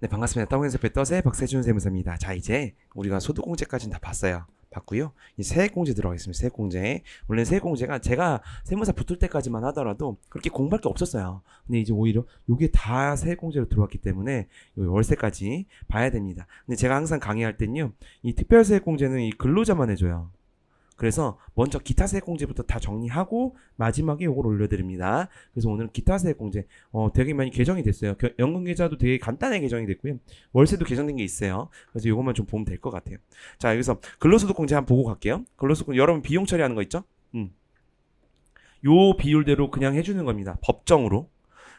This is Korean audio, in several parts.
네, 반갑습니다. 땅에서 떠세 박세준 세무사입니다. 자, 이제 우리가 소득공제까지는 다 봤어요. 봤고요. 이 세액공제 들어가겠습니다. 세액공제. 원래 세액공제가 제가 세무사 붙을 때까지만 하더라도 그렇게 공부할 게 없었어요. 근데 이제 오히려 이게 다 세액공제로 들어왔기 때문에 월세까지 봐야 됩니다. 근데 제가 항상 강의할 때는요, 이 특별세액공제는 이 근로자만 해줘요. 그래서 먼저 기타세액공제부터 다 정리하고 마지막에 이걸 올려드립니다. 그래서 오늘 기타세액공제 되게 많이 개정이 됐어요. 연금계좌도 되게 간단하게 개정이 됐고요. 월세도 개정된 게 있어요. 그래서 이것만 좀 보면 될 것 같아요. 자, 여기서 근로소득공제 한번 보고 갈게요. 근로소득 여러분 비용 처리하는 거 있죠? 요 비율대로 그냥 해주는 겁니다. 법정으로.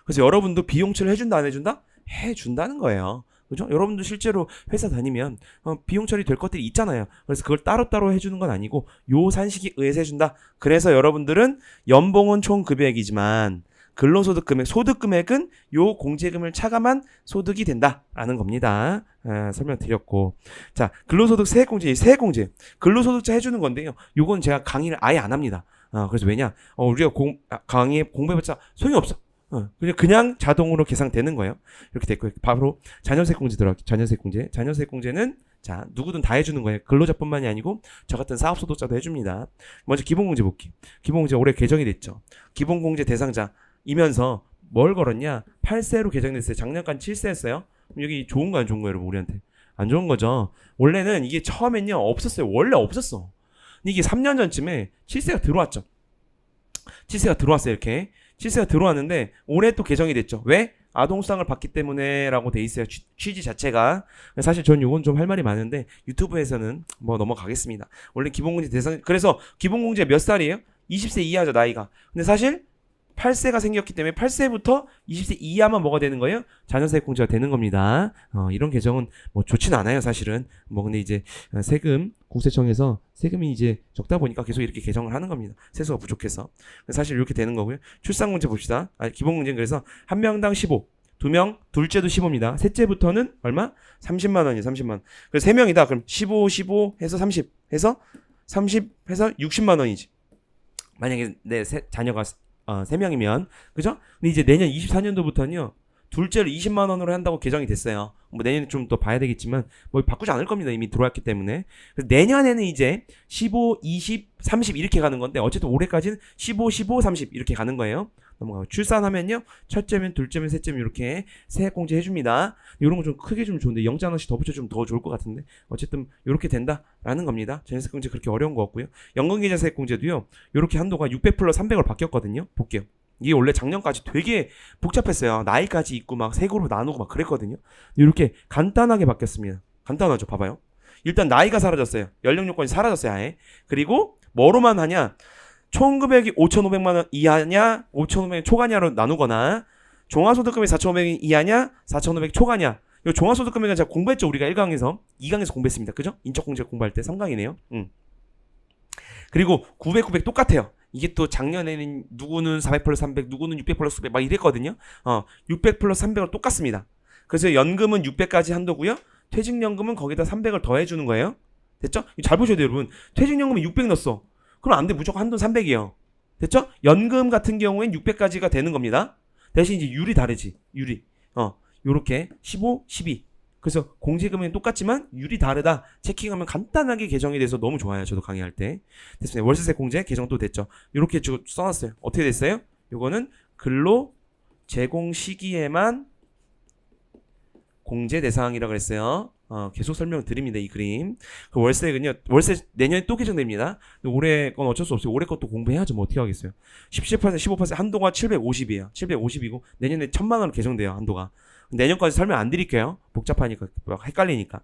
그래서 여러분도 비용 처리 해준다 안 해준다? 해준다는 거예요. 그죠? 여러분도 실제로 회사 다니면 비용 처리 될 것들이 있잖아요. 그래서 그걸 따로따로 해주는 건 아니고 요 산식에 의해서 해준다. 그래서 여러분들은 연봉은 총 급여액이지만 근로소득 금액, 소득 금액은 요 공제금을 차감한 소득이 된다라는 겁니다. 설명드렸고, 자, 근로소득 세액공제, 세액공제, 근로소득자 해주는 건데요. 요건 제가 강의를 아예 안 합니다. 그래서 왜냐? 우리가 강의에 공부해봤자 소용이 없어. 그냥 자동으로 계산되는 거예요. 이렇게 됐고요. 바로 자녀세공제 들어갈게요. 자녀세공제. 자녀세공제는 자, 누구든 다 해주는 거예요. 근로자뿐만이 아니고 저 같은 사업소득자도 해줍니다. 먼저 기본공제 볼게요. 기본공제 올해 개정이 됐죠. 기본공제 대상자이면서 뭘 걸었냐? 8세로 개정됐어요. 작년까지 7세였어요. 여기 좋은 거 안 좋은 거예요, 여러분? 우리한테 안 좋은 거죠. 원래는 이게 처음엔요 없었어요. 원래 없었어. 근데 이게 3년 전쯤에 7세가 들어왔죠. 7세가 들어왔어요. 이렇게 7세가 들어왔는데 올해 또 개정이 됐죠. 왜? 아동수당을 받기 때문에 라고 돼 있어요. 취지 자체가. 사실 전 요건 좀 할 말이 많은데 유튜브에서는 뭐 넘어가겠습니다. 원래 기본공제 대상, 그래서 기본공제 몇 살이에요? 20세 이하죠, 나이가. 근데 사실 8세가 생겼기 때문에 8세부터 20세 이하만 뭐가 되는 거예요? 자녀세액공제가 되는 겁니다. 이런 개정은 뭐 좋진 않아요, 사실은. 뭐 근데 이제 세금 국세청에서 세금이 이제 적다 보니까 계속 이렇게 개정을 하는 겁니다. 세수가 부족해서. 사실 이렇게 되는 거고요. 출산공제 봅시다. 기본공제는 그래서 한 명당 15, 두 명, 둘째도 15입니다. 셋째부터는 얼마? 30만 원이에요, 30만 원. 그래서 3명이다. 그럼 15, 15 해서 30 해서 30 해서 60만 원이지. 만약에 내 자녀가 3명이면, 그죠? 근데 이제 내년 24년도부터는요, 둘째를 20만 원으로 한다고 개정이 됐어요. 뭐 내년에 좀 더 봐야 되겠지만, 뭐 바꾸지 않을 겁니다. 이미 들어왔기 때문에. 그래서 내년에는 이제 15, 20, 30 이렇게 가는 건데, 어쨌든 올해까지는 15, 15, 30 이렇게 가는 거예요. 넘어가고. 출산하면요, 첫째면, 둘째면, 셋째면 이렇게 세액공제 해줍니다. 이런 거 좀 크게 좀 좋은데, 영자 하나씩 더 붙여주면 더 좋을 것 같은데, 어쨌든 이렇게 된다라는 겁니다. 전세공제 그렇게 어려운 거 없고요. 연금계좌 세액공제도요, 이렇게 한도가 600 플러스 300으로 바뀌었거든요. 볼게요. 이게 원래 작년까지 되게 복잡했어요. 나이까지 있고 막 세그룹 나누고 막 그랬거든요. 이렇게 간단하게 바뀌었습니다. 간단하죠. 봐봐요. 일단 나이가 사라졌어요. 연령 요건이 사라졌어요. 아예. 그리고 뭐로만 하냐? 총 금액이 5,500만 원 이하냐, 5,500원 초과냐로 나누거나, 종합소득금이 4,500원 이하냐, 4,500 초과냐. 이 종합소득금액은 제가 공부했죠. 우리가 1강에서 2강에서 공부했습니다. 그죠? 인적공제 공부할 때 3강이네요. 그리고 900, 900 똑같아요. 이게 또 작년에는 누구는 400 플러스 300, 누구는 600 플러스 900 막 이랬거든요. 600 플러스 300은 똑같습니다. 그래서 연금은 600까지 한도고요. 퇴직연금은 거기다 300을 더해주는 거예요. 됐죠? 잘 보셔야 돼요, 여러분. 퇴직연금은 600 넣었어. 그럼 안 돼. 무조건 한돈 300이요. 됐죠? 연금 같은 경우엔 600까지가 되는 겁니다. 대신 이제 율이 다르지. 율이. 요렇게 15, 12. 그래서 공제금액은 똑같지만 율이 다르다. 체킹하면 간단하게 개정이 돼서 너무 좋아요. 저도 강의할 때. 됐습니다. 월세세 공제 개정도 됐죠. 이렇게 써놨어요. 어떻게 됐어요? 요거는 근로 제공 시기에만 공제 대상이라고 그랬어요. 계속 설명드립니다. 이 그림. 그 월세는요. 월세 내년에 또 개정됩니다. 올해 건 어쩔 수 없어요. 올해 것도 공부해야죠. 뭐 어떻게 하겠어요. 17%, 15% 한도가 750이에요. 750이고 내년에 1,000만 원으로 개정돼요. 한도가. 내년까지 설명 안 드릴게요. 복잡하니까 헷갈리니까.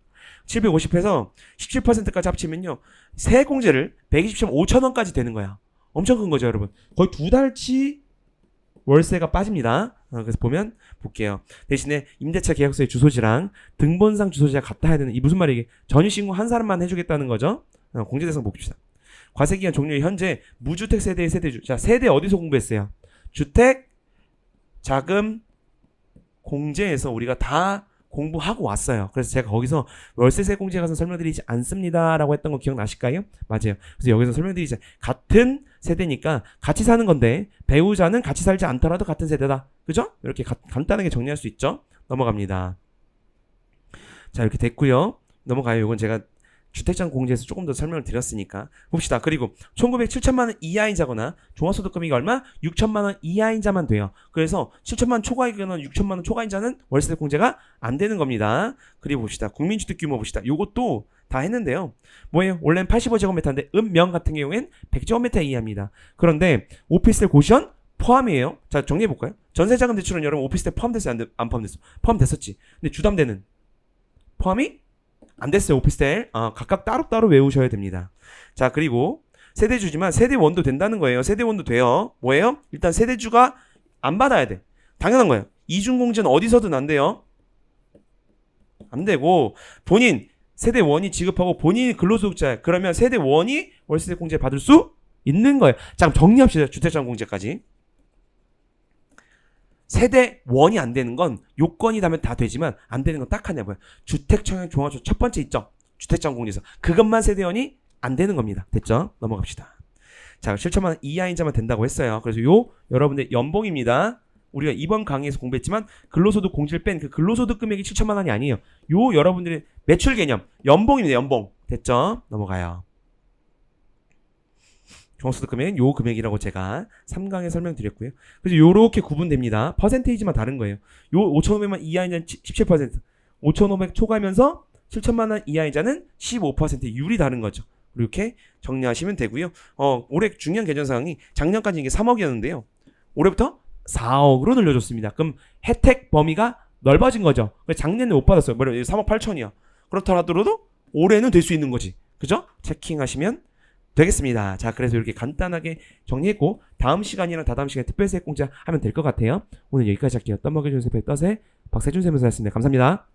750해서 17%까지 합치면요. 세액공제를 127.5천 원까지 되는 거야. 엄청 큰 거죠, 여러분. 거의 2달치 월세가 빠집니다. 그래서 보면 볼게요. 대신에 임대차 계약서의 주소지랑 등본상 주소지가 같다 해야 되는 이 무슨 말이게? 전입신고 한 사람만 해주겠다는 거죠. 공제 대상 봅시다. 과세기간 종료 현재 무주택 세대의 세대주. 자, 세대 어디서 공부했어요? 주택 자금 공제에서 우리가 다 공부하고 왔어요. 그래서 제가 거기서 월세세 공제에 가서 설명드리지 않습니다라고 했던 거 기억나실까요? 맞아요. 그래서 여기서 설명드리지 같은 세대니까 같이 사는 건데 배우자는 같이 살지 않더라도 같은 세대다. 그죠? 이렇게 간단하게 정리할 수 있죠. 넘어갑니다. 자, 이렇게 됐고요. 넘어가요. 이건 제가 주택장 공제에서 조금 더 설명을 드렸으니까 봅시다. 그리고 1900 7천만 원 이하이자거나 종합소득금액이 얼마? 6천만 원 이하이자만 돼요. 그래서 7천만 원 초과이거나 6천만 원 초과이자는 월세 공제가 안 되는 겁니다. 그리고 봅시다. 국민주택 규모 봅시다. 요것도 다 했는데요. 뭐예요? 원래는 85제곱미터인데 읍명 같은 경우엔 100제곱미터 이하입니다. 그런데 오피스텔 고시원 포함이에요. 자, 정리해 볼까요? 전세자금 대출은 여러분 오피스텔 포함됐어요? 안 포함됐어? 포함됐었지. 근데 주담대는 포함이 안 됐어요. 오피스텔 각각 따로따로 외우셔야 됩니다. 자, 그리고 세대주지만 세대원도 된다는 거예요. 세대원도 돼요. 뭐예요? 일단 세대주가 안 받아야 돼. 당연한 거예요. 이중공제는 어디서든 안 돼요. 안 되고 본인 세대원이 지급하고 본인이 근로소득자야. 그러면 세대원이 월세 공제 받을 수 있는 거예요. 자, 그럼 정리합시다. 주택장 공제까지. 세대원이 안 되는 건 요건이 닿으면 다 되지만 안 되는 건 딱 하나 뭐야? 주택청약 종합소 첫 번째 있죠? 주택장 공제에서 그것만 세대원이 안 되는 겁니다. 됐죠? 넘어갑시다. 자, 7천만 원 이하인자만 된다고 했어요. 그래서 요 여러분들 연봉입니다. 우리가 이번 강의에서 공부했지만 근로소득 공제를 뺀 그 근로소득 금액이 7천만 원이 아니에요. 요 여러분들의 매출 개념 연봉입니다. 연봉. 됐죠? 넘어가요. 종합소득 금액은 요 금액이라고 제가 3강에 설명드렸고요. 그래서 요렇게 구분됩니다. 퍼센테이지만 다른 거예요. 요 5,500만 이하이자는 17%, 5,500 초과하면서 7천만 원 이하이자는 15% 율이 다른 거죠. 이렇게 정리하시면 되고요. 올해 중요한 개정 사항이 작년까지 이게 3억이었는데요. 올해부터 4억으로 늘려줬습니다. 그럼 혜택 범위가 넓어진 거죠. 작년에 못 받았어요. 3억 8천이야. 그렇더라도 올해는 될 수 있는 거지. 그죠? 체킹하시면 되겠습니다. 자, 그래서 이렇게 간단하게 정리했고 다음 시간이랑 다다음 시간에 특별세 공제 하면 될 것 같아요. 오늘 여기까지 할게요. 떠먹여준 세배 떠세 박세준 세무사였습니다. 감사합니다.